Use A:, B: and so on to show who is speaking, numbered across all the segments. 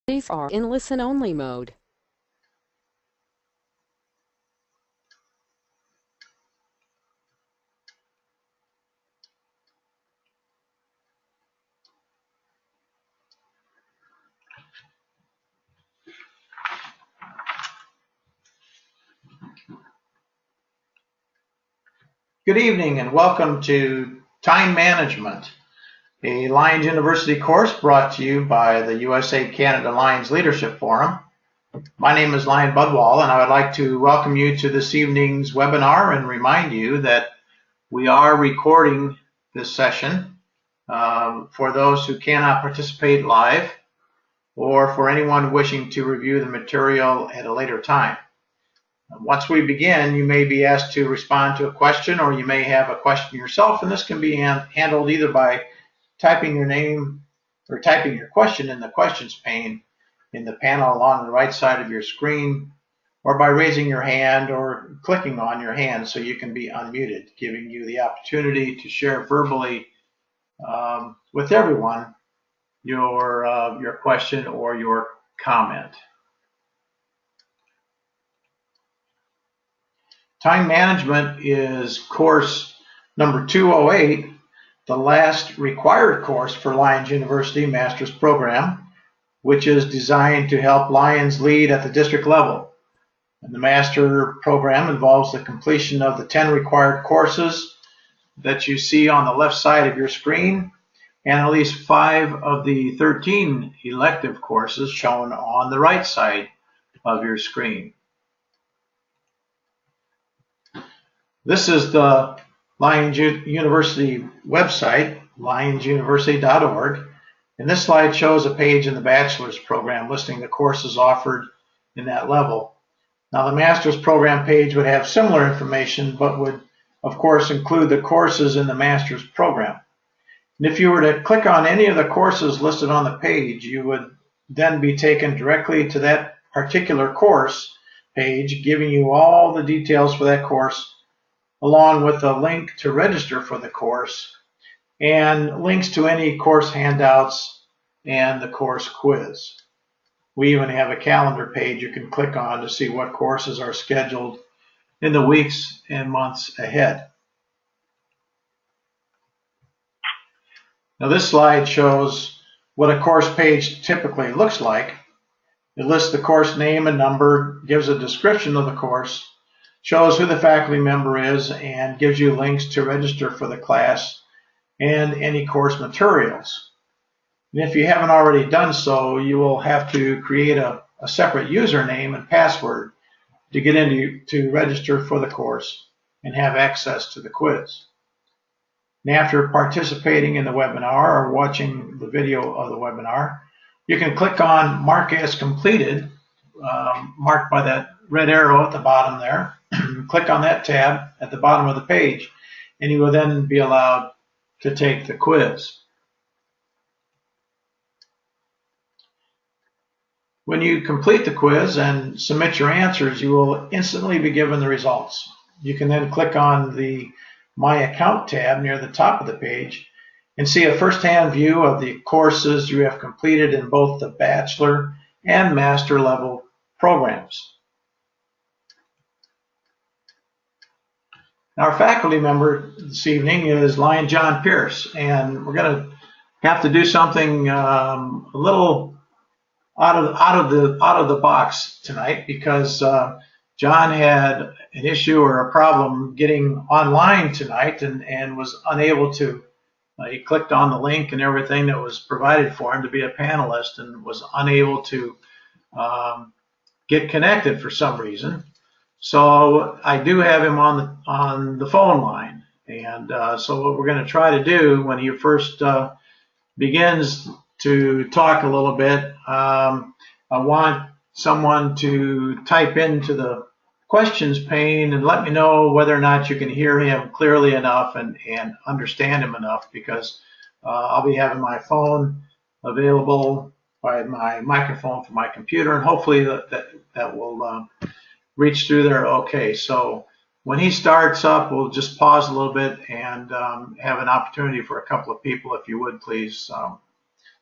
A: These are in listen-only mode.
B: Good evening and welcome to Time Management, a Lions University course brought to you by the USA-Canada Lions Leadership Forum. My name is Lion Budwall and I would like to welcome you to this evening's webinar and remind you that we are recording this session for those who cannot participate live or for anyone wishing to review the material at a later time. Once we begin, you may be asked to respond to a question, or you may have a question yourself, and this can be handled either by typing your name or typing your question in the questions pane in the panel along the right side of your screen, or by raising your hand or clicking on your hand so you can be unmuted, giving you the opportunity to share verbally with everyone your question or your comment. Time Management is course number 208, the last required course for Lions University Master's Program, which is designed to help Lions lead at the district level. And the Master Program involves the completion of the 10 required courses that you see on the left side of your screen, and at least 5 of the 13 elective courses shown on the right side of your screen. This is the Lions University website, lionsuniversity.org, and this slide shows a page in the bachelor's program listing the courses offered in that level. Now the master's program page would have similar information, but would of course include the courses in the master's program. And if you were to click on any of the courses listed on the page, you would then be taken directly to that particular course page, giving you all the details for that course, along with a link to register for the course and links to any course handouts and the course quiz. We even have a calendar page you can click on to see what courses are scheduled in the weeks and months ahead. Now this slide shows what a course page typically looks like. It lists the course name and number, gives a description of the course, shows who the faculty member is, and gives you links to register for the class and any course materials. And if you haven't already done so, you will have to create a separate username and password to get to register for the course and have access to the quiz. And after participating in the webinar or watching the video of the webinar, you can click on Mark as Completed, marked by that red arrow at the bottom there. Click on that tab at the bottom of the page, and you will then be allowed to take the quiz. When you complete the quiz and submit your answers, you will instantly be given the results. You can then click on the My Account tab near the top of the page and see a first-hand view of the courses you have completed in both the bachelor and master level programs. Our faculty member this evening is Lion John Pierce, and we're going to have to do something a little out of the box tonight because John had an issue or a problem getting online tonight and was unable to. He clicked on the link and everything that was provided for him to be a panelist and was unable to get connected for some reason. So I do have him on the phone line, and so what we're going to try to do when he first begins to talk a little bit, I want someone to type into the questions pane and let me know whether or not you can hear him clearly enough and understand him enough, because I'll be having my phone available by my microphone from my computer, and hopefully that will reach through there okay. So when he starts up, we'll just pause a little bit and have an opportunity for a couple of people, if you would please,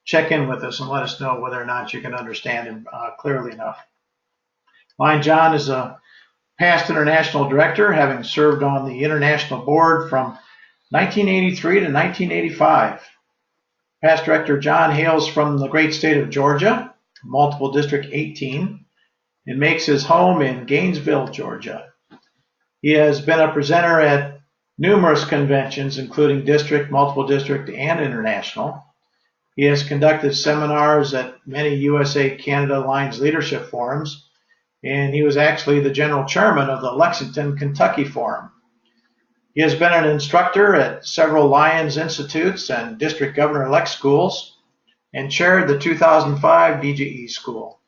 B: check in with us and let us know whether or not you can understand him clearly enough. Lion John is a past international director, having served on the international board from 1983 to 1985. Past director John hails from the great state of Georgia, multiple district 18, and makes his home in Gainesville, Georgia. He has been a presenter at numerous conventions, including district, multiple district, and international. He has conducted seminars at many USA Canada Lions leadership forums, and he was actually the general chairman of the Lexington, Kentucky Forum. He has been an instructor at several Lions Institutes and district governor-elect schools, and chaired the 2005 DGE school.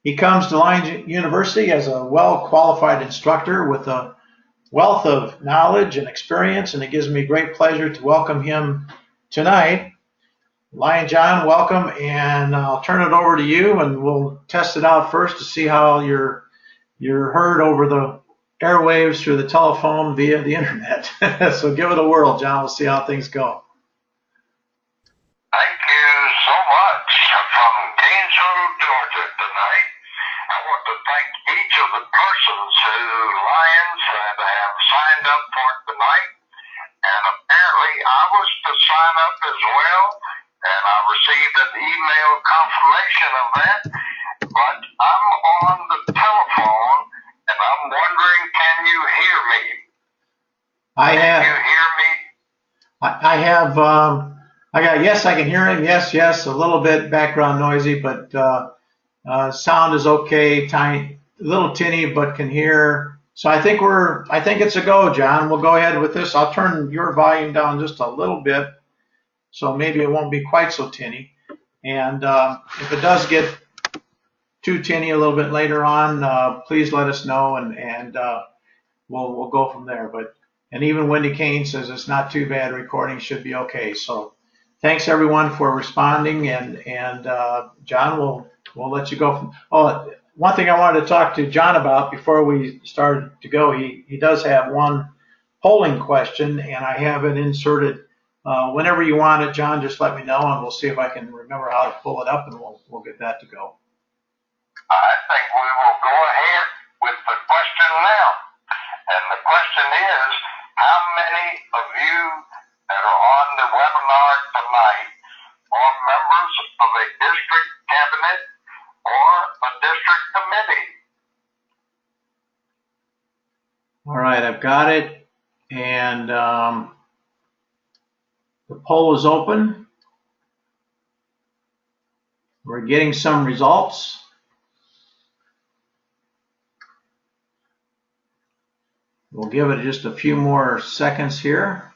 B: He comes to Lions University as a well-qualified instructor with a wealth of knowledge and experience, and it gives me great pleasure to welcome him tonight. Lion John, welcome, and I'll turn it over to you, and we'll test it out first to see how you're heard over the airwaves through the telephone via the internet. So give it a whirl, John. We'll see how things go.
C: Thank you so much. From Gainesville, Georgia tonight, I want to thank each of the persons who Lions have signed up for tonight. And apparently I was to sign up as well, and I received an email confirmation of that. But I'm on the telephone, and I'm wondering, can you hear me? Can you hear me?
B: I have. Yes, I can hear him. Yes. A little bit background noisy, but sound is okay. Tiny, a little tinny, but can hear. So I think it's a go, John. We'll go ahead with this. I'll turn your volume down just a little bit, so maybe it won't be quite so tinny. And if it does get too tinny a little bit later on, please let us know, and we'll go from there. And even Wendy Kane says it's not too bad. Recording should be okay. So thanks everyone for responding, and John, we'll let you go. One thing I wanted to talk to John about before we started to go, he does have one polling question, and I have it inserted. Whenever you want it, John, just let me know, and we'll see if I can remember how to pull it up, and we'll get that to go.
C: I think we will go ahead with the question now. And the question is, how many of you that are on the webinar tonight are members of a district cabinet or a district committee?
B: All right, I've got it, and the poll is open. We're getting some results. We'll give it just a few more seconds here.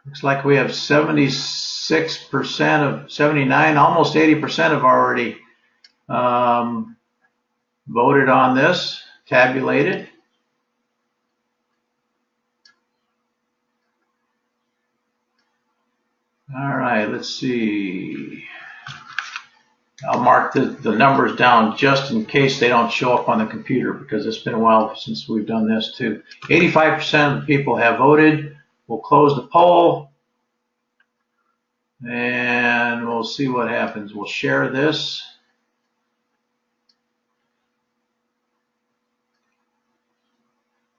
B: Looks like we have 76% of 79, almost 80% have already voted on this, tabulated. All right, let's see. I'll mark the numbers down just in case they don't show up on the computer, because it's been a while since we've done this too. 85% of the people have voted. We'll close the poll, and we'll see what happens. We'll share this.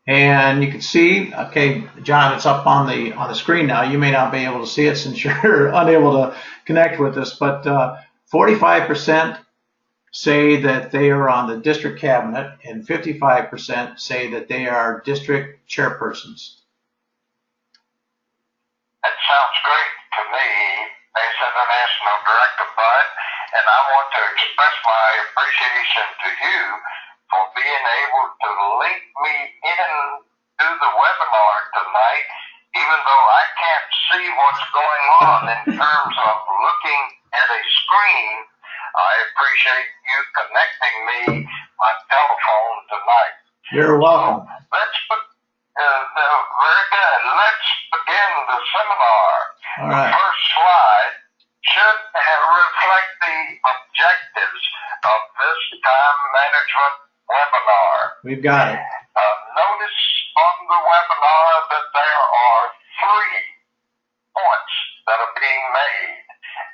B: And you can see, okay, John, it's up on the screen now. You may not be able to see it since you're unable to connect with us, but 45% say that they are on the district cabinet, and 55% say that they are district chairpersons.
C: That sounds great to me as International Director Bud, and I want to express my appreciation to you for being able to link me in to the webinar tonight, even though I can't see what's going on in terms of looking at a screen. I appreciate you connecting me by telephone tonight.
B: You're welcome.
C: Very good. Let's begin the seminar.
B: All right.
C: The first slide should reflect the objectives of this time management webinar.
B: We've got it.
C: Notice on the webinar that there are 3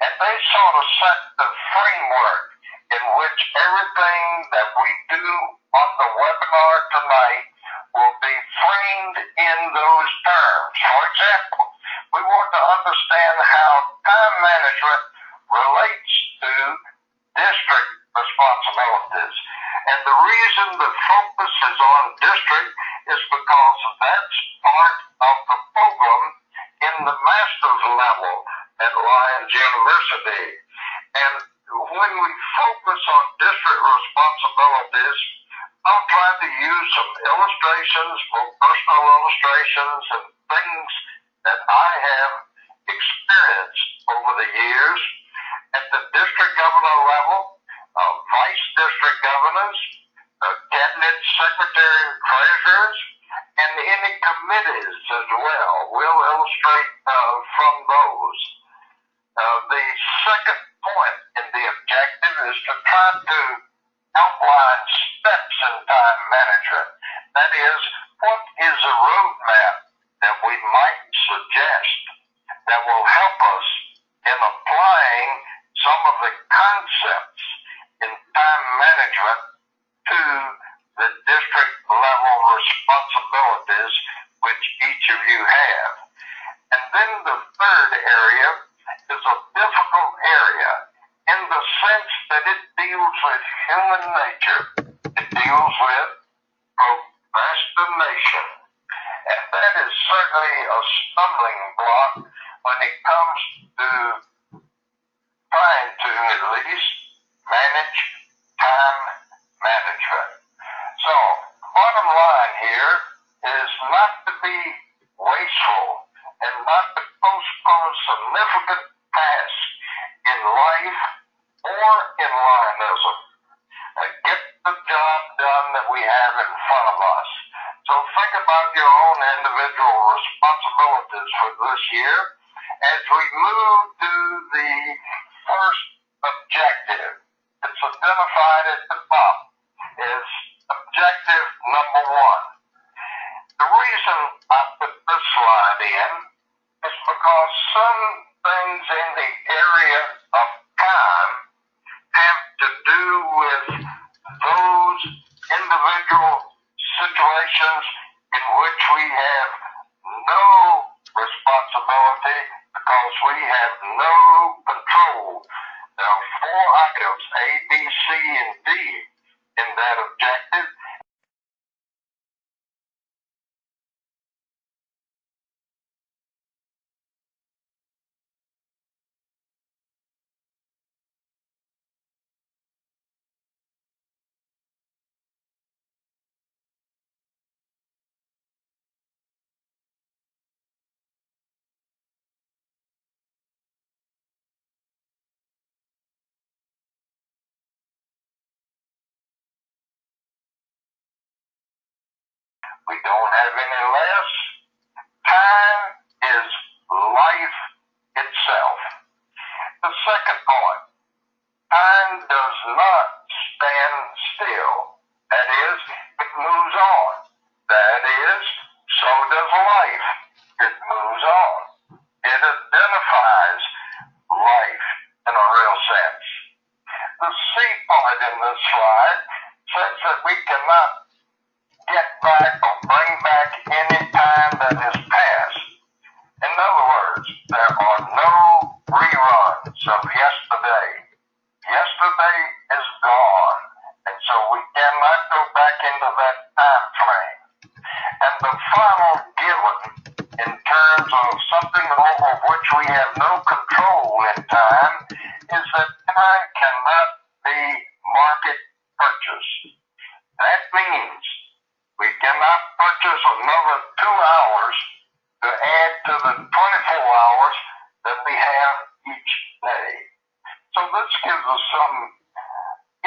C: And they sort of set the framework in which everything that we do on the webinar tonight will be framed in those terms. For example, we want to understand how time management relates to district responsibilities. And the reason the focus is on district is because that's part of the program in the master's level at Lyons University. And when we focus on district responsibilities, I'll try to use some illustrations, both personal illustrations and things that I have experienced over the years at the district governor level, vice district governors, cabinet secretary treasurers, and any committees as well. We'll illustrate from those. The second point in the objective is to try to outline steps in time management. That is, what is a roadmap that we might suggest that will help us in applying some of the concepts in time management to the district level responsibilities which each of you have. And then the third area is a difficult area in the sense that it deals with human nature. It deals with procrastination. And that is certainly a stumbling block when it comes to trying to at least manage time management. So, bottom line here is not to be wasteful and not to postpone significant tasks in life or in Lionism. Get the job done that we have in front of us. So think about your own individual responsibilities for this year as we move to the first objective. It's identified at the top as objective number 1. The reason I put this slide in is because some things in the area of time have to do with those individual situations in which we have no responsibility because we have no control. There are 4 items, A, B, C, and D, in that objective. We don't have any less. Time is life itself. The second point, time does not stand still. That is, it moves on. That is, so does life. It moves on. It identifies life in a real sense. The C part in this slide says that we cannot get back or bring back any time that has passed. In other words, there are no reruns of yesterday. Yesterday is gone, and so we cannot go back into that time frame. And the final given in terms of something over which we have no control in time is that time cannot be market purchased. That means we cannot purchase another 2 hours to add to the 24 hours that we have each day. So this gives us some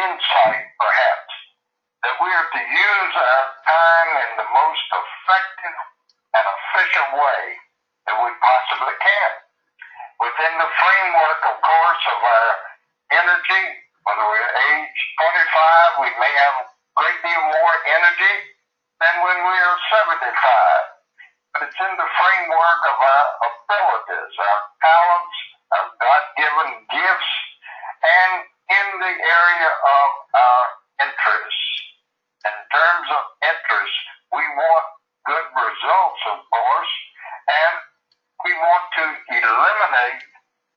C: insight, perhaps, that we are to use our time in the most effective and efficient way that we possibly can. Within the framework, of course, of our energy, whether we're age 25, we may have a great deal more energy than when we are 75. But it's in the framework of our abilities, our talents, our God-given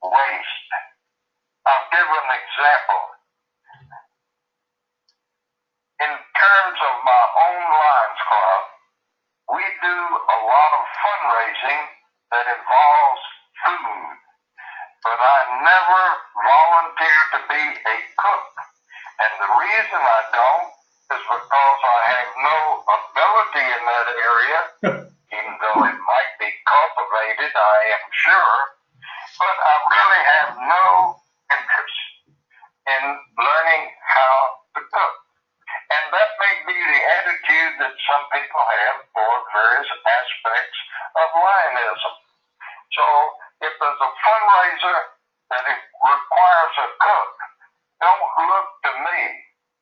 C: waste. I'll give an example. In terms of my own Lions Club, we do a lot of fundraising that involves food, but I never volunteer to be a cook. And the reason I don't is because I have no ability in that area, even though it might be cultivated, I am sure, but I really have no interest in learning how to cook. And that may be the attitude that some people have for various aspects of Lionism. So if there's a fundraiser that it requires a cook, don't look to me.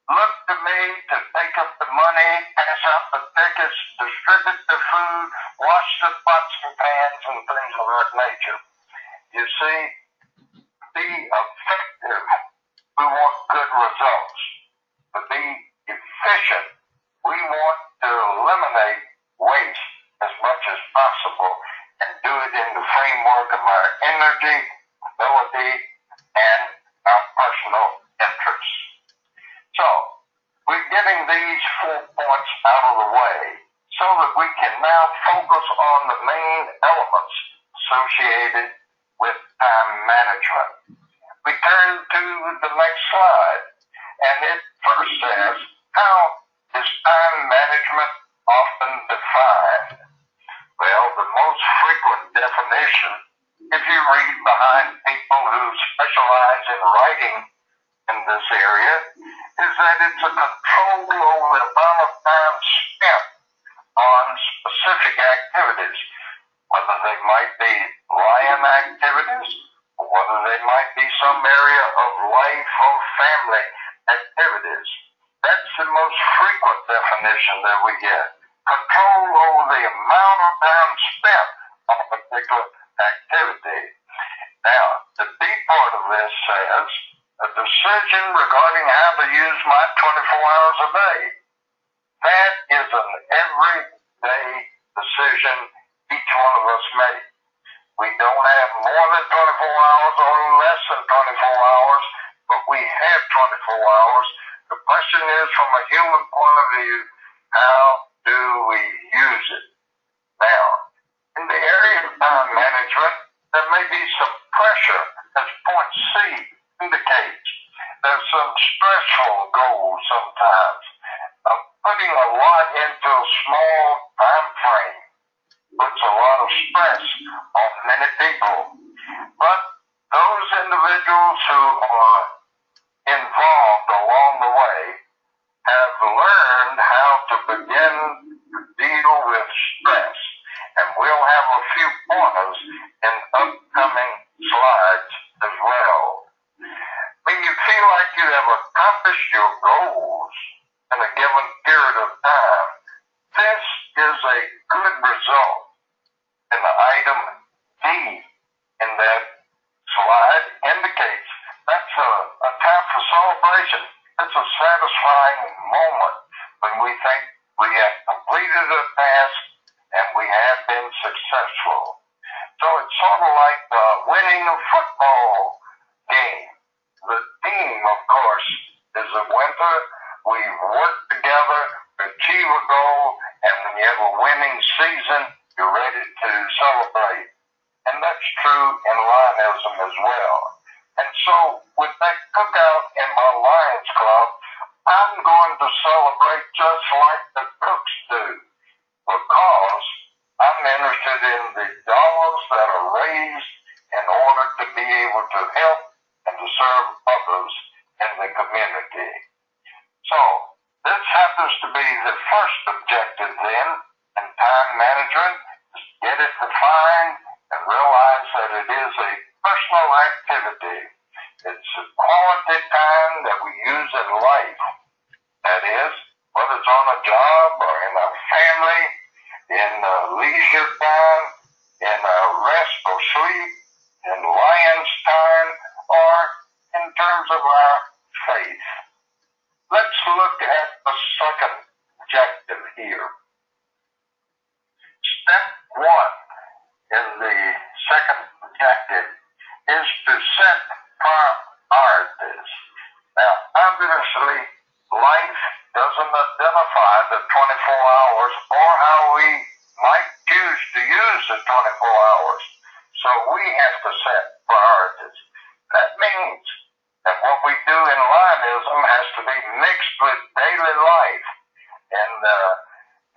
C: Look to me to take up the money, pass out the tickets, distribute the food, wash the pots and pans and things of that nature. You see, be effective. We want good results. To be efficient, we want to eliminate waste as much as possible and do it in the framework of our energy, ability, and our personal interests. So, we're getting these 4 points out of the way so that we can now focus on the main elements associated with time management. We turn to the next slide, and it first says, how is time management often defined? Well, the most frequent definition, if you read behind people who specialize in writing in this area, is that it's a control over the amount of time spent on specific activities, whether they might be lion activities, or whether they might be some area of life or family activities. That's the most frequent definition that we get. Control over the amount of time spent on a particular activity. Now, the B part of this says, a decision regarding how to use my 24 hours a day. That is an everyday decision each one of us makes. We don't have more than 24 hours or less than 24 hours, but we have 24 hours. The question is, from a human point of view, how do we use it? Now, in the area of time management, there may be some pressure, as point C indicates. There's some stressful goals sometimes. Putting a lot into a small time frame puts a lot of stress on many people. But those individuals who are involved along the way have learned how to begin to deal with stress. And we'll have a few pointers in upcoming slides as well. When you feel like you have accomplished your goals in a given period of time, this is a good result. And the item D in that slide indicates that's a time for celebration. It's a satisfying moment when we think we have completed a task and we have been successful. So it's sort of like winning a football game. The team, of course, is a winner. We've worked together to achieve a goal, and when you have a winning season, you're ready to celebrate. And that's true in Lionism as well. And so with that cookout in my Lions Club, I'm going to celebrate just like the cooks do, because I'm interested in the dollars that are raised in order to be able to help and to serve others in the community. So this happens to be the first objective then in time management, is get it defined and realize that it is a personal activity. It's a quality time that we use in life. That is, whether it's on a job or in our family, in leisure time, in rest or sleep, in Lion's time, or in terms of our faith. Let's look at the second objective here. Step one in the second objective is to set priorities. Now, obviously, life doesn't identify the 24 hours or how we might choose to use the 24 hours. So we have to set priorities. That means that what we do in Lionism has to be mixed with daily life. And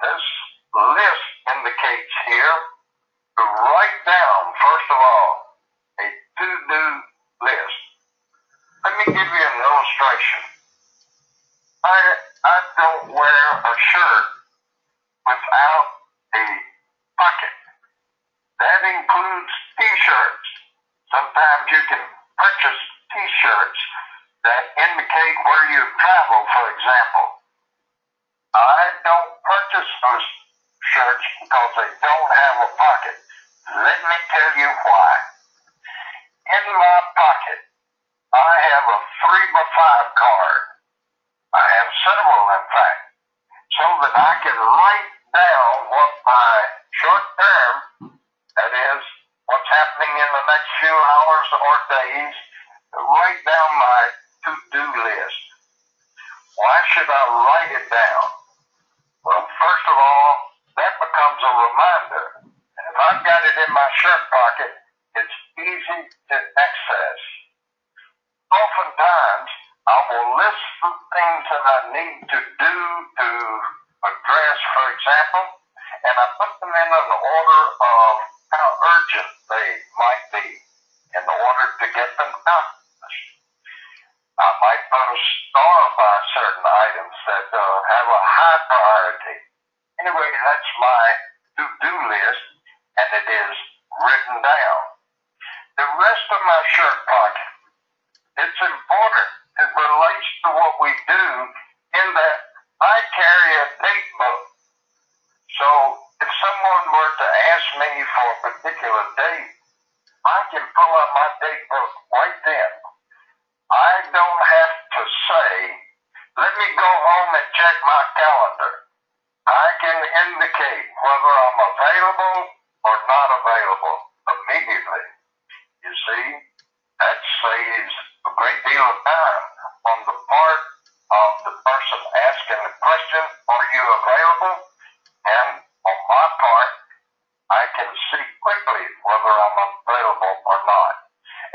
C: this list indicates here to write down, first of all, a to-do list. Let me give you an illustration. I don't wear a shirt without a pocket. That includes t-shirts. Sometimes you can purchase t-shirts that indicate where you travel, for example. I don't purchase those shirts because they don't have a pocket. Let me tell you why. In my pocket, I have a 3x5 card. I have several, in fact, so that I can write down what my short term, that is, what's happening in the next few hours or days, write down my to-do list. Why should I write it down? Well, first of all, that becomes a reminder. And if I've got it in my shirt pocket, it's easy to access. Oftentimes, I will list the things that I need to do to address, for example, and I put them in an order of how urgent they might be in order to get them accomplished. I might put a star by certain items that have a high priority. Anyway, that's my to-do list, and it is written down. The rest of my shirt pocket, it's important. It relates to what we do in that I carry a date book. So if someone were to ask me for a particular date, I can pull up my date book right then. I don't have to say, let me go home and check my calendar. I can indicate whether I'm available or not available immediately. You see, that saves a great deal of time on the part of the person asking the question, are you available? And on my part, I can see quickly whether I'm available or not.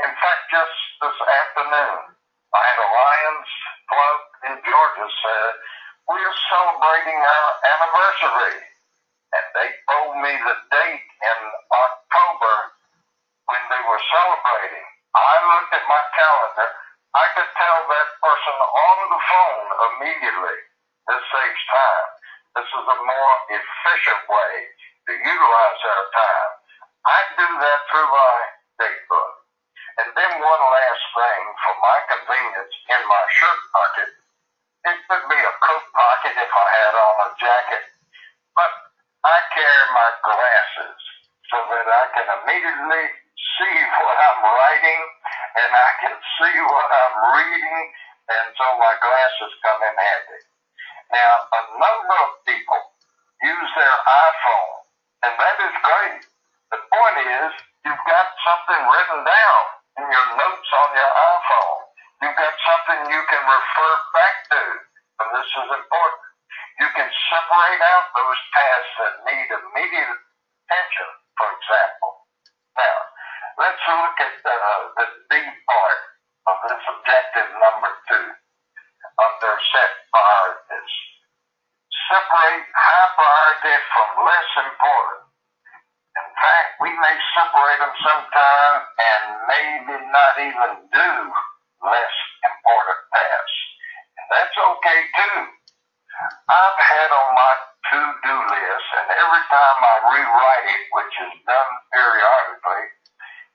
C: In fact, just this afternoon, I had a Lions Club in Georgia said, we are celebrating our anniversary. And they told me the date in October when they were celebrating. I looked at my calendar. I could tell that person on the phone immediately. This saves time. This is a more efficient way to utilize our time. I do that through my date book. And then one last thing for my convenience in my shirt pocket. It could be a coat pocket if I had on a jacket. But I carry my glasses so that I can immediately see what I'm writing and I can see what I'm reading, and so my glasses come in handy. Now, a number of people use their iPhone, and that is great. The point is, you've got something written down in your notes on your iPhone. You've got something you can refer back to, and this is important. You can separate out those tasks that need immediate attention, for example. Now, let's look at the B part of this objective number 2 under set priorities. Separate high priority from less important. In fact, we may separate them sometime and maybe not even do less important tasks. And that's okay too. I've had on my to-do list, and every time I rewrite it, which is done periodically,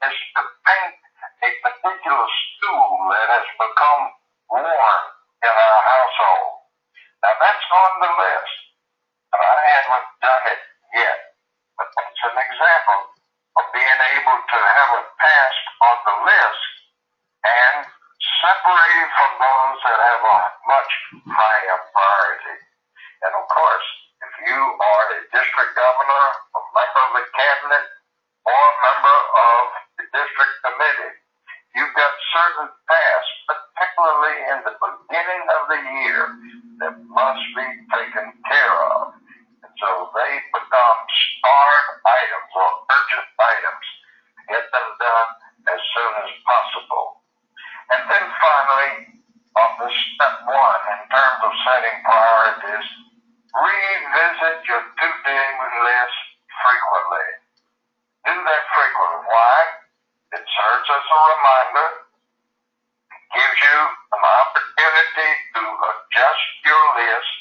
C: is to paint a particular stool that has become worn in our household. Now that's on the list, but I haven't done it yet. But it's an example of being able to have a task on the list and separate it from those that have a much higher priority. And of course, if you are a district governor, a member of the cabinet, or a member of the district committee, certain tasks, particularly in the beginning of the year, that must be taken care of. And so they become starred items or urgent items. Get them done as soon as possible. And then finally, on the step one, in terms of setting priorities, revisit your to-do list frequently. Do that frequently. Why? It serves as a reminder, gives you an opportunity to adjust your list.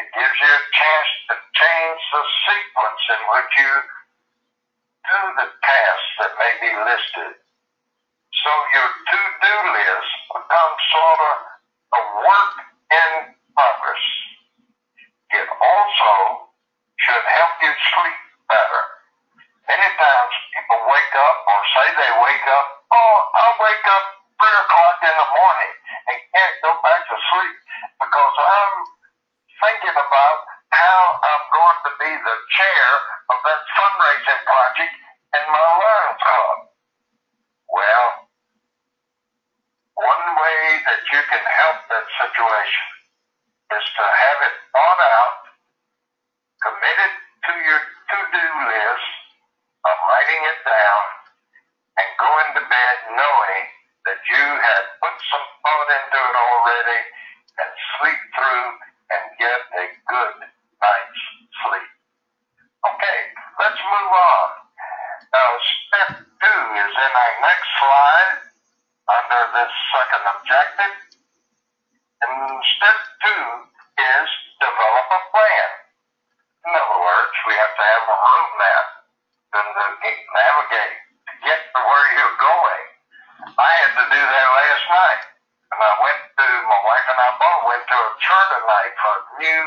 C: It gives you a chance to change the sequence in which you do the tasks that may be listed. So your to-do list becomes sort of a work in progress. It also should help you sleep better. Many times people wake up or say they wake up, oh, I'll wake up 3 o'clock in the morning and can't go back to sleep because I'm thinking about how I'm going to be the chair of that fundraising project in my Lions Club. Well, one way that you can help that situation is to have it thought out, committed to your to-do list, of writing it down, and going to bed knowing that you had put some thought into it already and sleep through and get a good night's sleep. Okay, let's move on. Now, step 2 is in our next slide under this second objective. And step 2 is develop a plan. In other words, we have to have a roadmap to navigate to get to where you're going. I had to do that last night. And my wife and I both went to a charter night for a new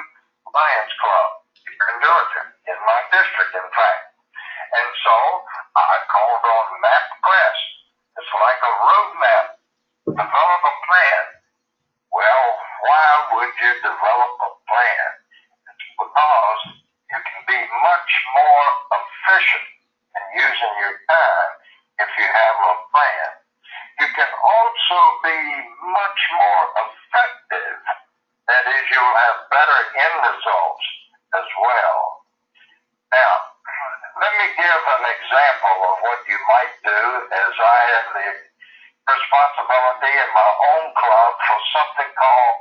C: Lions Club here in Georgia, in my district, in fact. And so I called on MapQuest. It's like a roadmap. Develop a plan. Well, why would you develop a plan? It's because you can be much more efficient in using your time if you have a plan. You can also be much more effective. That is, you'll have better end results as well. Now, let me give an example of what you might do, as I have the responsibility in my own club for something called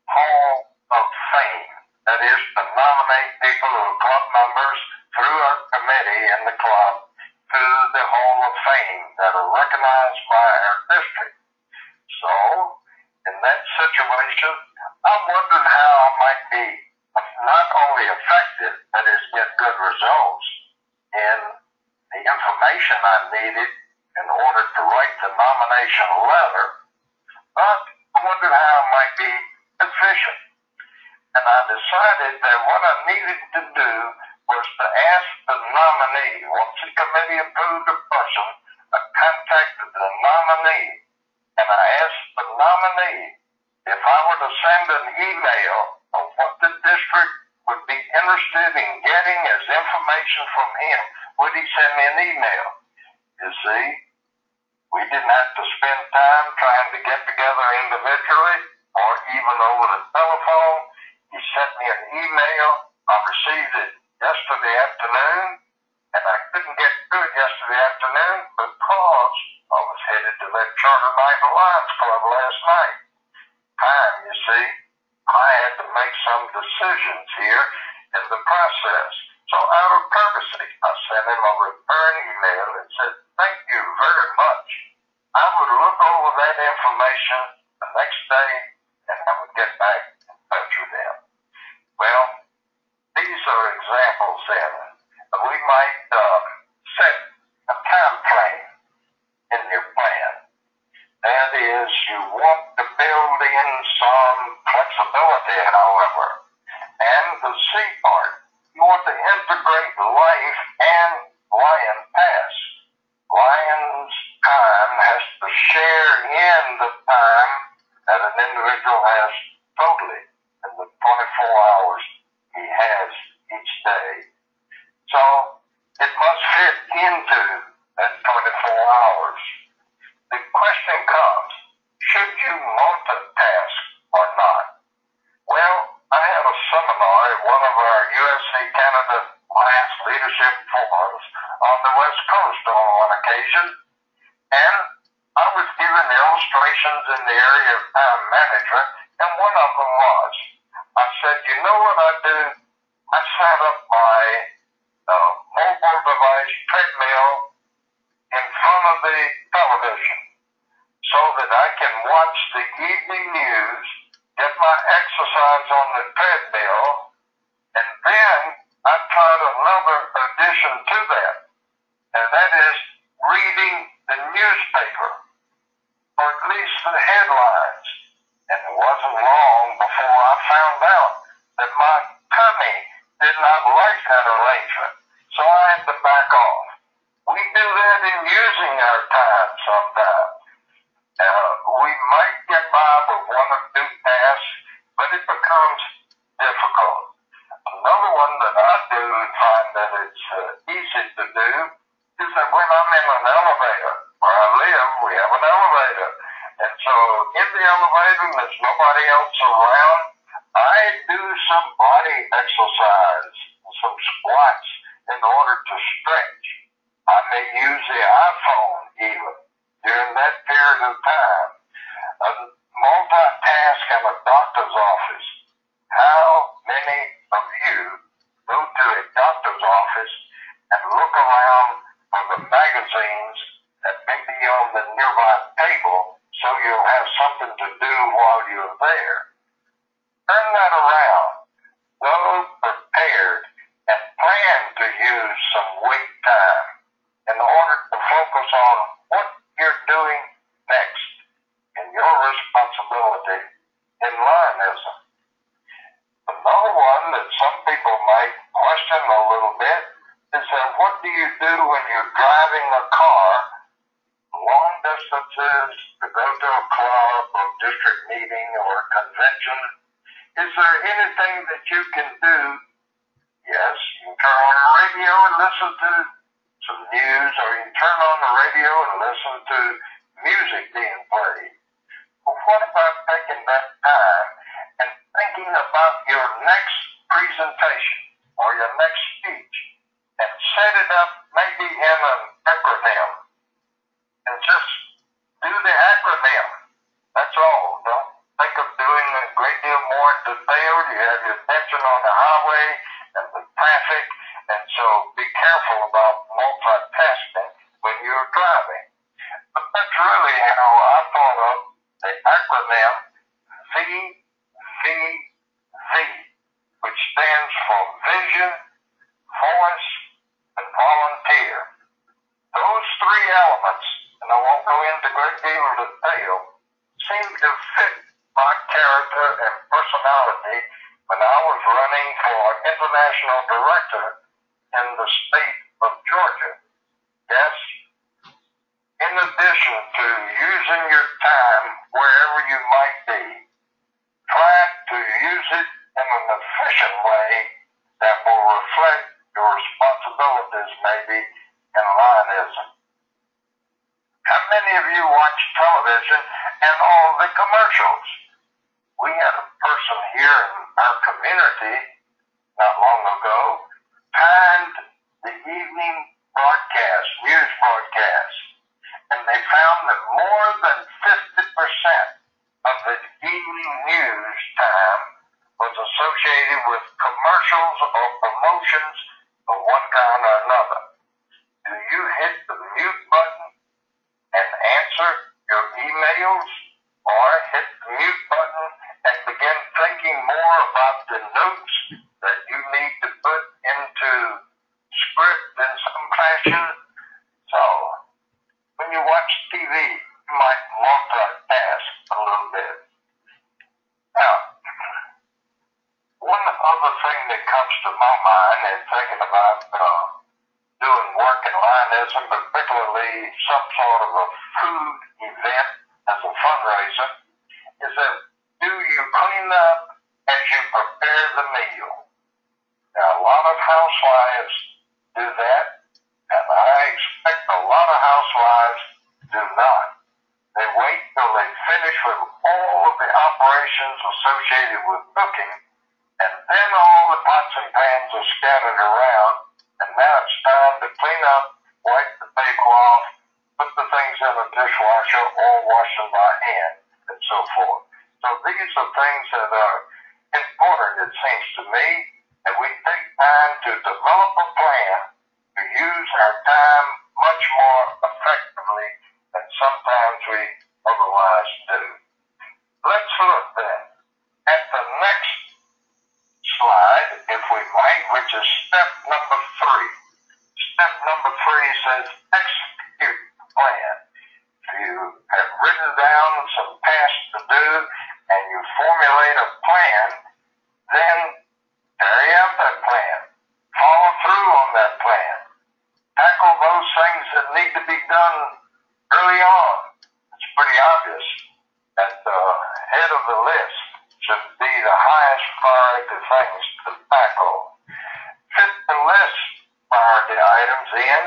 C: Hall of Fame. That is, to nominate people who are club members through our committee in the club to the Hall of Fame that are recognized by our district. So, in that situation, I wondered how I might be not only effective, that is, get good results in the information I needed in order to write the nomination letter, but I wondered how I might be efficient. And I decided that what I needed to do was to ask the nominee, once the committee approved a person, I contacted the nominee, and I asked the nominee if I were to send an email of what the district would be interested in getting as information from him, would he send me an email? You see, we didn't have to spend time trying to get together individually or even over the telephone. He sent me an email. I received it yesterday afternoon, and I couldn't get to it yesterday afternoon because I was headed to that charter night at Lions Club last night. Time, you see, I had to make some decisions here in the process. So out of courtesy, I sent him a return email and said, thank you very much. I would look over that information the next day, and I would get back in touch with him. Well, these are examples then. We might set a time frame in your plan. That is, you want to build in some flexibility, however. And the C part, you want to integrate life and Lion tasks. Lion's time has to share in the time that an individual has totally in the 24 hours he has each day. So it must fit into that 24 hours. The question occasion, and I was given illustrations in the area of time management, and one of them was, I said, you know what I do? I set up my mobile device treadmill in front of the television so that I can watch the evening news, get my exercise on the treadmill, and then I tried another addition to that, and that is reading the newspaper, or at least the headlines. And it wasn't long before I found out that my tummy did not like that arrangement, so I had to back off. We do that in using our time sometimes. We might get by with one or two tasks, but it becomes difficult. Another one that I do and find that it's easy to do is that when I'm in an elevator, where I live, we have an elevator. And so in the elevator, there's nobody else around. I do some body exercise, some squats in order to stretch. I may use the iPhone even during that period of time. Multitask in a doctor's office. How many of you go to a doctor's office and look around for the magazines that may be on the nearby table so you'll have something to do while you're there? Turn that around. Go prepared and plan to use some wait time in order to focus on what you're doing next and your responsibility in Lionism. Another one that some people might question a little bit is that what do you do when you're driving a car long distances to go to a club or district meeting or convention? Is there anything that you can do? Yes, you can turn on the radio and listen to some news, or you can turn on the radio and listen to music being played. But what about taking that time and thinking about your next presentation or your next speech and set it up maybe in an acronym and just do the acronym? That's all. Don't think of doing a great deal more in detail. You have your attention on the highway and the traffic, and so be careful about multitasking when you're driving. But that's really how I thought of the acronym VVV, which stands for Vision, Voice, and Volunteer. Those three elements, and I won't go into a great deal of detail, seem to fit my character and personality when I was running for international director in the state of Georgia. Yes, in addition to using your time wherever you might be, try to use it in an efficient way that will reflect your responsibilities maybe in Lionism. How many of you watch television and all the commercials? We had a person here in our community not long ago timed the evening broadcast, news broadcast, and they found that more than 50% of the evening news time was associated with commercials or promotions of one kind or another. Do you hit the mute button and answer your emails, or hit the mute button and begin thinking more about the notes that you need to put into script in some fashion? So, when you watch TV, you might multitask a little bit. Now, one other thing that comes to my mind in thinking about doing work in Lionism, particularly some sort of a food event as a fundraiser, is that do you clean up as you prepare the meal? Now, a lot of housewives do that, and I expect a lot of housewives do not. They wait till they finish with all of the operations associated with cooking, and then all the pots and pans are scattered around, and now it's time to clean up, wipe the table off, put the things in the dishwasher or wash them by hand, and so forth. So these are things that are important, it seems to me, that we take time to develop a plan to use our time much more effectively than sometimes we otherwise do. Let's look then at the next slide, if we might, which is step number 3. Step number 3 says execute the plan. If you have written down some tasks to do and you formulate a plan, then carry out that plan. Follow through on that plan. Tackle those things that need to be done early on. It's pretty obvious that the head of the list should be the highest priority things to tackle. Fit the list priority items in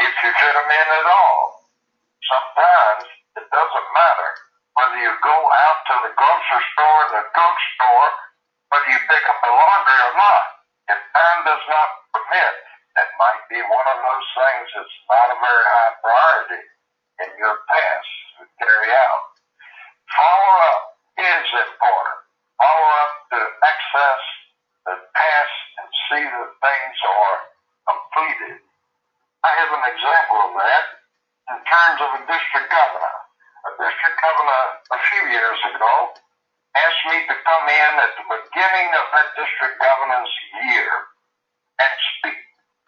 C: if you fit them in at all. Sometimes it doesn't matter whether you go out to the grocery store or the drugstore, whether you pick up the laundry or not. If time does not permit, that might be one of those things that's not a very high priority in your task to carry out. Follow up is important. Follow up to access the task and see that things are completed. I have an example of that in terms of a district governor. A district governor a few years ago asked me to come in at the beginning of that district governor's year and speak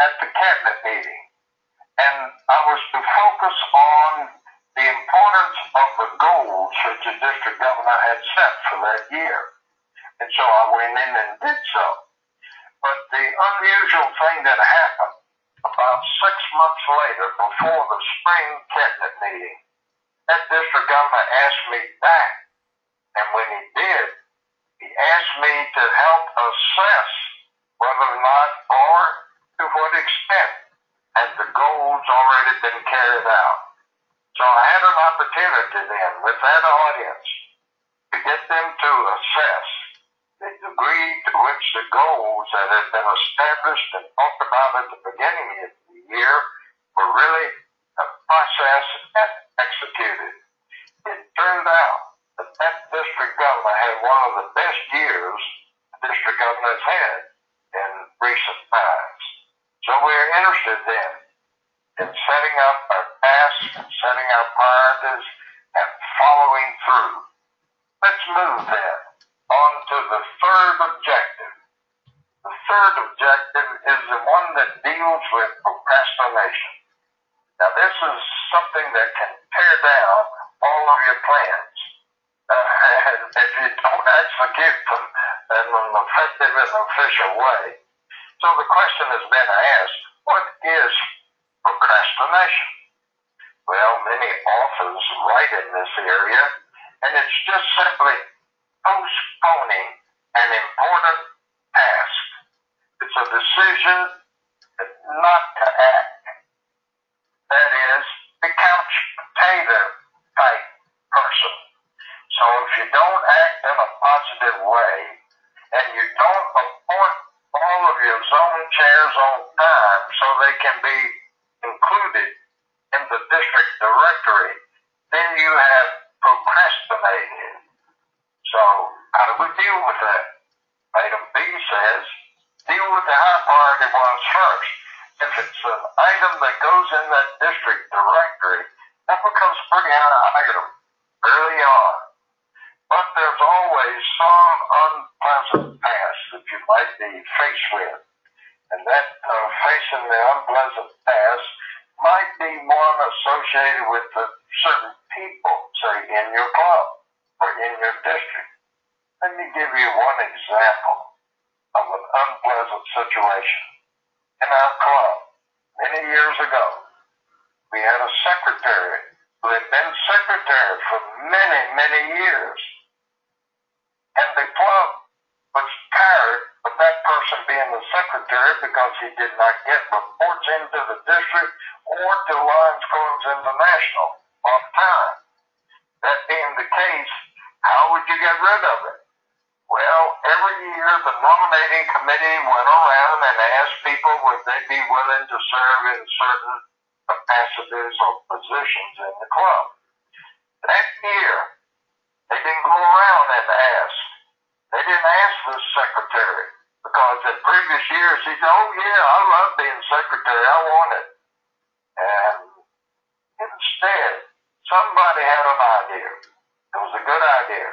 C: at the cabinet meeting. And I was to focus on the importance of the goals that the district governor had set for that year. And so I went in and did so. But the unusual thing that happened about 6 months later, before the spring cabinet meeting, that district governor asked me back. And when he did, he asked me to help assess whether or not, or to what extent, had the goals already been carried out. So I had an opportunity then with that audience to get them to assess the degree to which the goals that had been established and talked about at the beginning of the year were really processed and executed. It turned out that that district governor had one of the best years the district governor has had in recent times. So we're interested then in setting up our tasks, setting our priorities, and following through. Let's move then on to the third objective. The third objective is the one that deals with procrastination. Now this is something that can tear down all of your plans if you don't execute them in an effective and efficient way. So the question has been asked, what is procrastination? Well, many authors write in this area, and it's just simply postponing an important task. It's a decision not to act. That is, the couch potato type person. So if you don't act in a positive way, and you don't appoint all of your zone chairs on time so they can be included in the district directory, then you have procrastinated. So how do we deal with that? Item B says, deal with the high priority ones first. If it's an item that goes in that district directory, that becomes a pretty high item early on. But there's always some unpleasant task that you might be faced with. And that facing the unpleasant task might be one associated with certain people, say, in your club or in your district. Let me give you one example of an unpleasant situation. In our club, many years ago, we had a secretary who had been secretary for many, many years. And the club was tired of that person being the secretary because he did not get reports into the district or to Lions Clubs International on time. That being the case, how would you get rid of it? Well, every year the nominating committee went around and asked people would they be willing to serve in certain capacities or positions in the club. That year, they didn't go around and ask. They didn't ask the secretary because in previous years he said, "Oh yeah, I love being secretary. I want it." And instead, somebody had an idea. It was a good idea.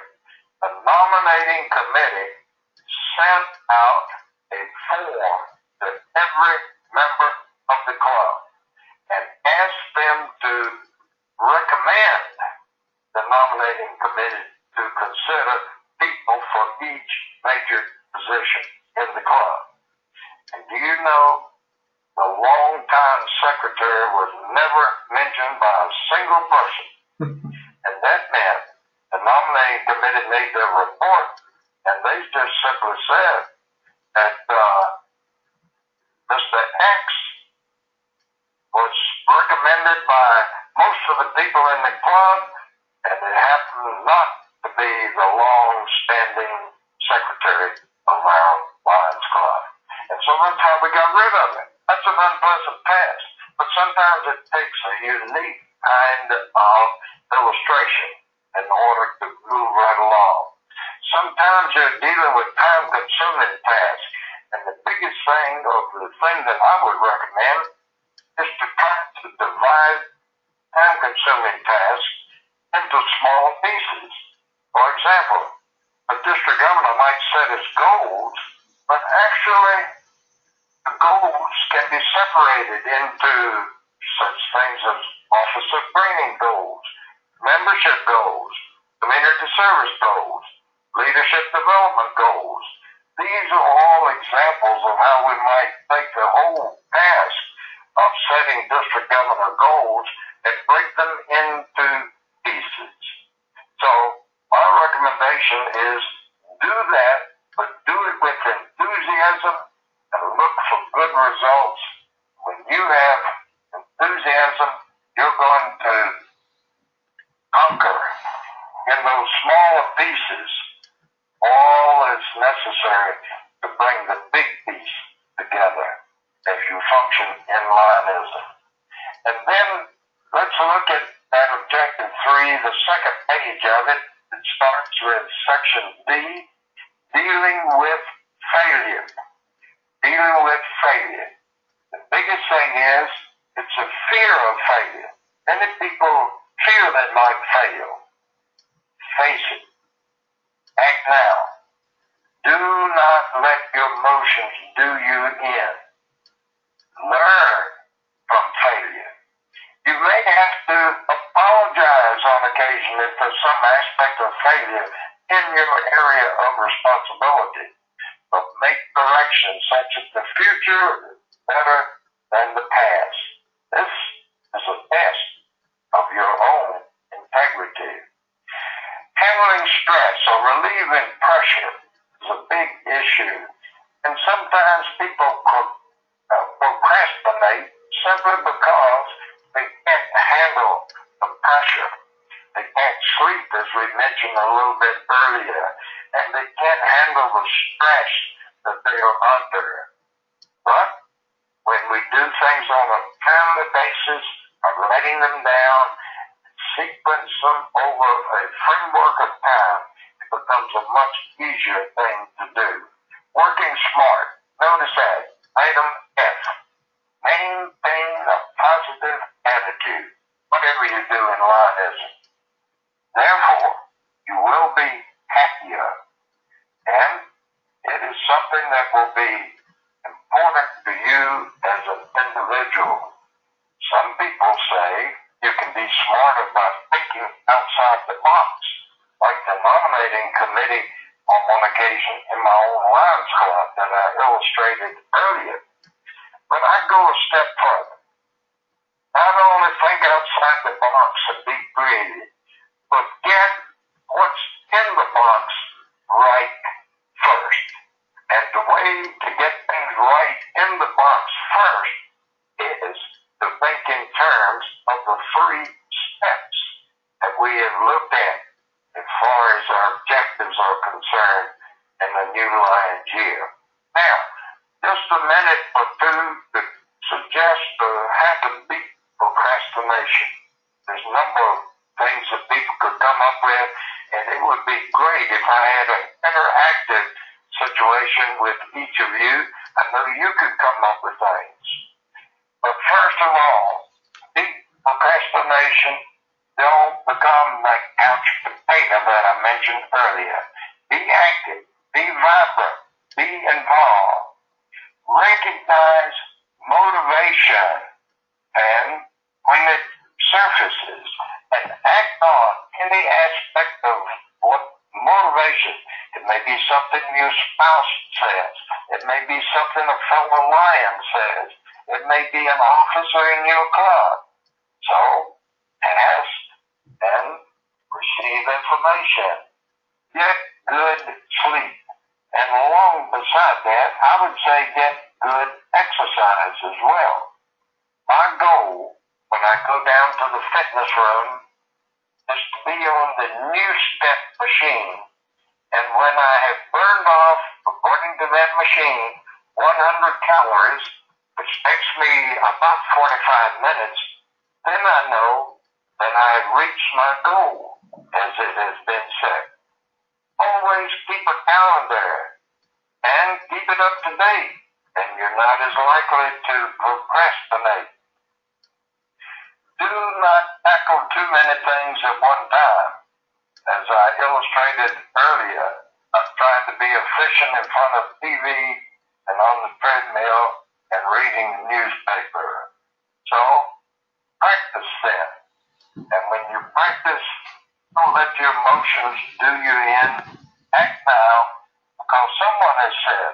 C: The nominating committee sent out a form to every member of the club and asked them to recommend the nominating committee to consider people for each major position in the club. And do you know, the longtime secretary was never mentioned by a single person. And that meant the nominating committee made their report, and they just simply said that Mr. X was recommended by most of the people in the club, and it happened not to be the long-standing secretary of our Lions Club. And so that's how we got rid of it. That's an unpleasant past, but sometimes it takes a unique kind of illustration in order to move right along. Sometimes you're dealing with time-consuming tasks, and the biggest thing, or the thing that I would recommend, is to try to divide time-consuming tasks into small pieces. For example, a district governor might set his goals, but actually the goals can be separated into such things as officer training goals, membership goals, community service goals, leadership development goals. These are all examples of how we might take the whole task of setting district governor goals and break them into pieces. So my recommendation is do that, but do it with enthusiasm and look for good results. When you have enthusiasm, you're going to conquer in those smaller pieces all that's necessary to bring the big piece together as you function in Lionism. And then let's look at that objective 3, the second page of it. It starts with section D, dealing with failure. Dealing with failure. The biggest thing is it's a fear of failure. Many people fear they might fail. Face it. Act now. Do not let your emotions do you in. Learn from failure. You may have to apologize on occasion if there's some aspect of failure in your area of responsibility, but make corrections such that the future is better than the past. This is a test of your own integrity. Handling stress or relieving pressure is a big issue, and sometimes people procrastinate simply because they can't handle the pressure. They can't sleep, as we mentioned a little bit earlier, and they can't handle the stress that they are under. But when we do things on a timely basis, of writing them down, sequence them over a framework of time, it becomes a much easier thing to do. Working smart. Notice that. Item F. Maintain a positive attitude, whatever you do in Lionism. Therefore, you will be happier, and it is something that will be important to you as an individual. Some people say you can be smarter by thinking outside the box, like the nominating committee on one occasion in my own Lions Club that I illustrated earlier. But I go a step further. Not only think outside the box and be creative, but get what's in the box right first. And the way to get things right in the box first is to think in terms of the 3 steps that we have looked at as far as our objectives are concerned in the new Lions year. Now, just a minute or two to suggest how to be procrastination. There's a number of things that people could come up with, and it would be great if I had an interactive situation with each of you. I know you could come up with things. But first of all, beat procrastination. Don't become that couch potato that I mentioned earlier. Be active, be vibrant, be involved. Recognize motivation and when it surfaces and act on any aspect of what motivation. It may be something your spouse says. It may be something a fellow lion says. It may be an officer in your club. So, ask and receive information. Get good sleep. And along beside that, I would say get good exercise as well. My goal when I go down to the fitness room is to be on the new step machine. And when I have burned off, according to that machine, 100 calories, which takes me about 45 minutes, then I know that I have reached my goal, as it has been said. Always keep a calendar and keep it up to date, and you're not as likely to procrastinate. Do not tackle too many things at one time. As I illustrated earlier, I'm trying to be efficient in front of TV and on the treadmill and reading the newspaper. So, practice then. And when you practice, don't let your emotions do you in. Act now, because someone has said,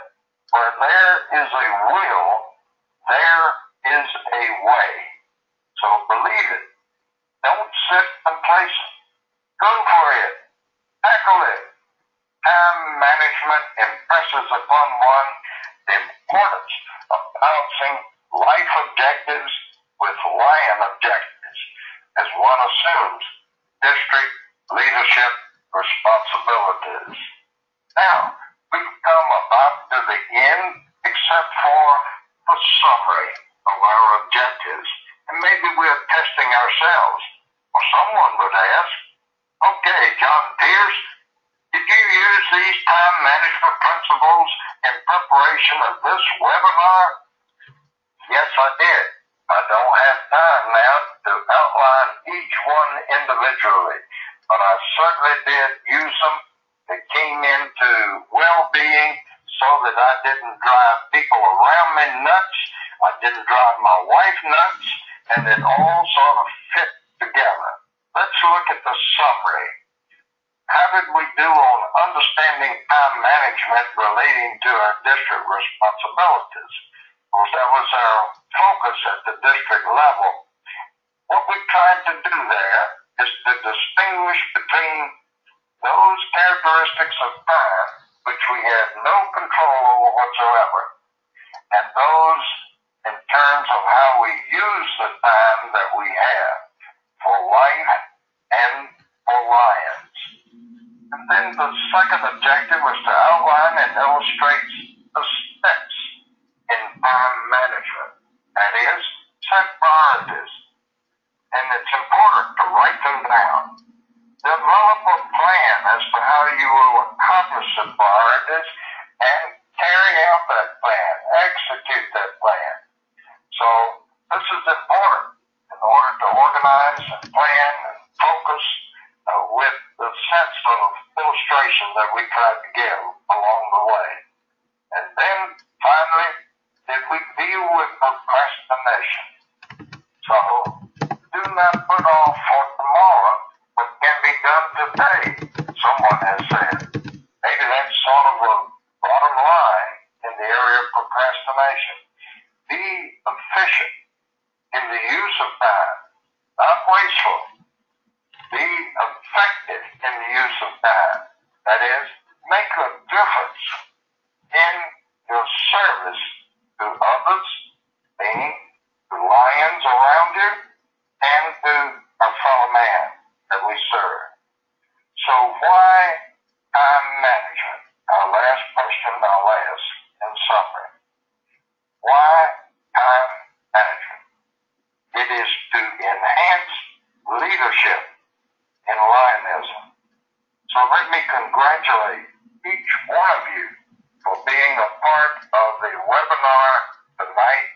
C: where there is a will, there is a way. So believe it. Don't sit complacent. Go for it. Tackle it. Time management impresses upon one the importance of balancing life objectives with lion objectives as one assumes district leadership responsibilities. Now, we've come about to the end except for a summary of our objectives. And maybe we're testing ourselves. Or someone would ask, okay, John Pierce, did you use these time management principles in preparation of this webinar? Yes, I did. I don't have time now to outline each one individually, but I certainly did use them. It came into well-being so that I didn't drive people around me nuts. I didn't drive my wife nuts, and it all sort of fit together. Let's look at the summary. How did we do on understanding time management relating to our district responsibilities? Of course, that was our focus at the district level. What we tried to do there is to distinguish between those characteristics of time which we had no control over whatsoever, and those in terms of how we use the time that we have for life and for lions. And then the second objective was to outline and illustrate the steps in time management. That is, set priorities. And it's important to write them down. Develop a plan as to how you will accomplish the priorities and carry out that plan, execute that plan. So this is important in order to organize and plan and focus with the sense of illustration that we tried to give along the way. And then finally, did we deal with procrastination? So do not put off for tomorrow what can be done today, someone has said. Maybe that's sort of a bottom line in the area of procrastination. Be efficient in the use of time, not wasteful. Be effective in the use of time. That is, make a difference in your service to others, meaning to lions around you, and to our fellow man that we serve. So why time management? Our last question I'll ask in summary. Why time management? It is to enhance leadership in Lionism. So let me congratulate each one of you for being a part of the webinar tonight.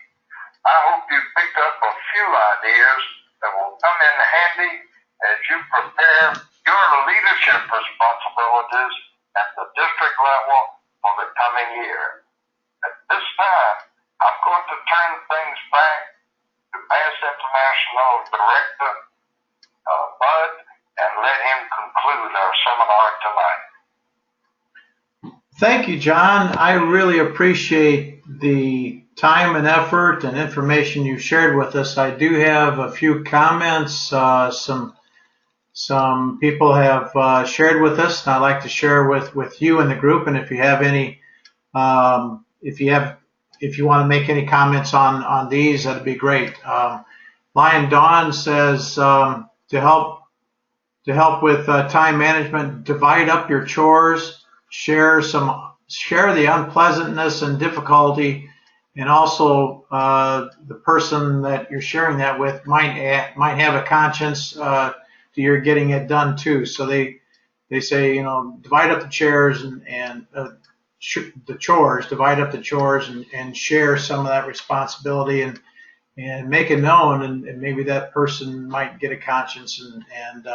C: I hope you picked up a few ideas that will come in handy as you prepare your leadership responsibilities at the district level for the coming year. At this time, I'm going to turn things back to Bass International Director Bud and let him conclude our seminar tonight.
B: Thank you, John. I really appreciate the time and effort and information you shared with us. I do have a few comments. Some people have shared with us, and I'd like to share with you and the group. And if you have any, if you want to make any comments on these, that'd be great. Lion Dawn says to help with time management, divide up your chores. Share the unpleasantness and difficulty, and also the person that you're sharing that with might have a conscience to your getting it done too. So they say, divide up the chores and the chores, divide up the chores and share some of that responsibility and make it known, and maybe that person might get a conscience and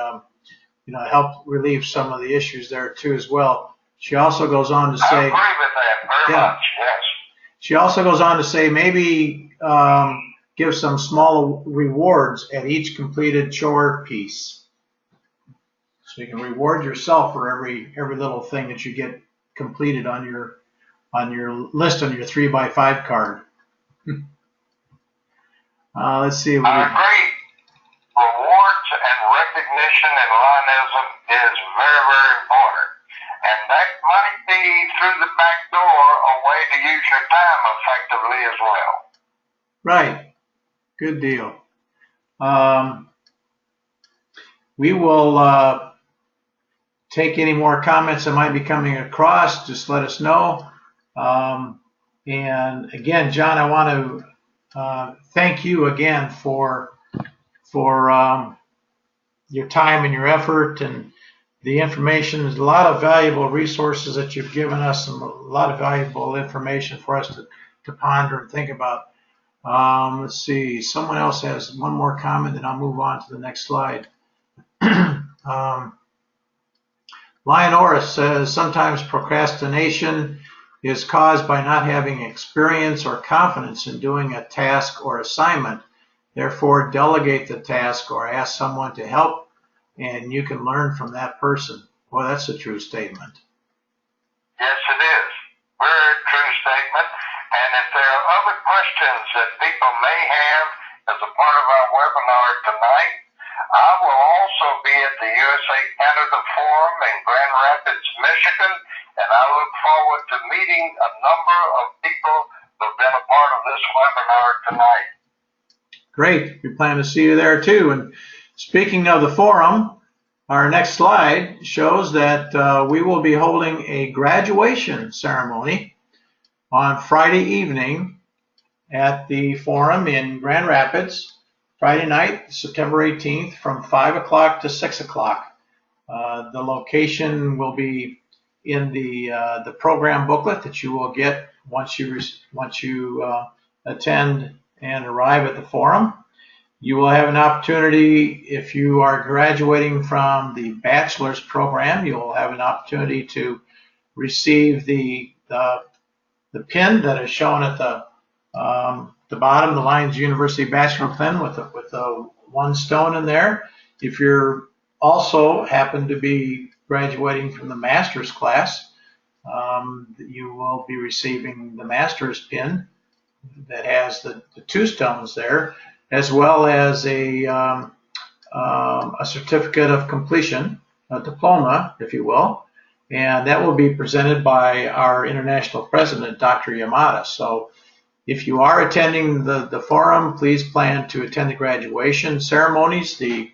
B: help relieve some of the issues there too as well. She also goes on to say,
C: I agree with that very much, yes.
B: She also goes on to say maybe give some small rewards at each completed chore piece. So you can reward yourself for every little thing that you get completed on your list on your 3x5 card. Let's see.
C: I agree. Rewards and recognition in Lionism is very, very important. And that might be through the back door a way to use your time effectively as well.
B: Right. Good deal. We will take any more comments that might be coming across. Just let us know. And again, John, I want to thank you again for your time and your effort and the information. There's a lot of valuable resources that you've given us and a lot of valuable information for us to ponder and think about. Let's see. Someone else has one more comment, and I'll move on to the next slide. Lionora says sometimes procrastination is caused by not having experience or confidence in doing a task or assignment. Therefore, delegate the task or ask someone to help, and you can learn from that person. Boy, that's a true statement.
C: Yes, it is. Very true statement. And if there are other questions that people may have as a part of our webinar tonight, I will also be at the USA-Canada Forum in Grand Rapids, Michigan, and I look forward to meeting a number of people who have been a part of this webinar tonight.
B: Great. We plan to see you there too. And speaking of the forum, our next slide shows that we will be holding a graduation ceremony on Friday evening at the forum in Grand Rapids, Friday night, September 18th, from 5 o'clock to 6 o'clock. The location will be in the program booklet that you will get once you attend and arrive at the forum. You will have an opportunity, if you are graduating from the bachelor's program, you will have an opportunity to receive the pin that is shown at the bottom, the Lions University Bachelor pin with the one stone in there. If you're also happen to be graduating from the master's class, you will be receiving the master's pin that has the two stones there, as well as a certificate of completion, a diploma, if you will, and that will be presented by our international president, Dr. Yamada. So if you are attending the forum, please plan to attend the graduation ceremonies. The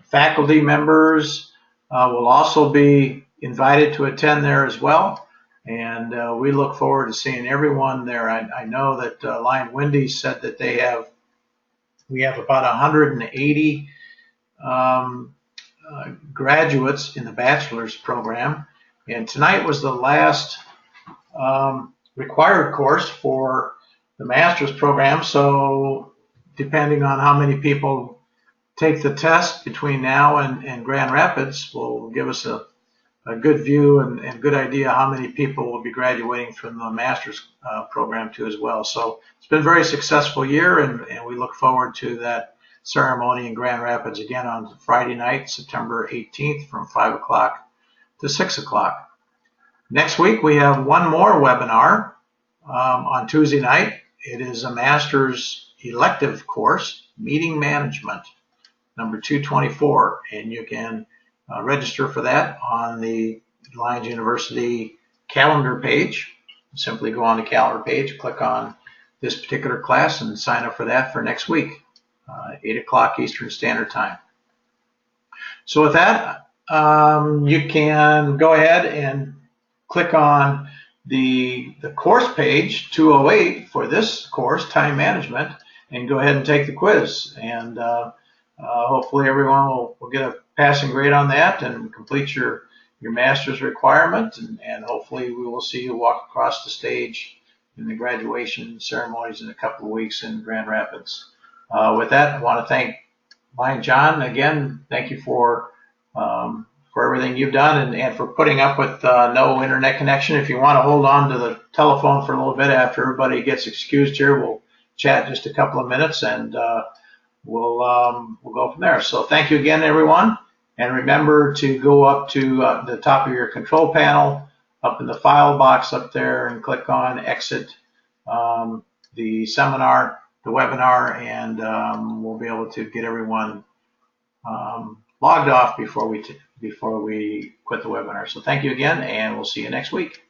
B: faculty members will also be invited to attend there as well, and we look forward to seeing everyone there. I know that Lion Wendy said that they have We have about 180 graduates in the bachelor's program, and tonight was the last required course for the master's program. So depending on how many people take the test between now and Grand Rapids will give us a good view and good idea how many people will be graduating from the master's program too as well. So it's been a very successful year, and we look forward to that ceremony in Grand Rapids again on Friday night, September 18th from 5 o'clock to 6 o'clock. Next week we have one more webinar on Tuesday night. It is a master's elective course, Meeting Management, number 224, and you can register for that on the Lions University calendar page. Simply go on the calendar page, click on this particular class, and sign up for that for next week, 8 o'clock Eastern Standard Time. So with that, you can go ahead and click on the course page 208 for this course, Time Management, and go ahead and take the quiz. And hopefully everyone will get a passing grade on that and complete your master's requirement, and hopefully we will see you walk across the stage in the graduation ceremonies in a couple of weeks in Grand Rapids. With that, I want to thank Lion John again. Thank you for everything you've done and for putting up with no internet connection. If you want to hold on to the telephone for a little bit after everybody gets excused here, we'll chat just a couple of minutes, and we'll go from there. So thank you again, everyone. And remember to go up to the top of your control panel, up in the file box up there, and click on exit the seminar, the webinar, and we'll be able to get everyone logged off before we quit the webinar. So thank you again, and we'll see you next week.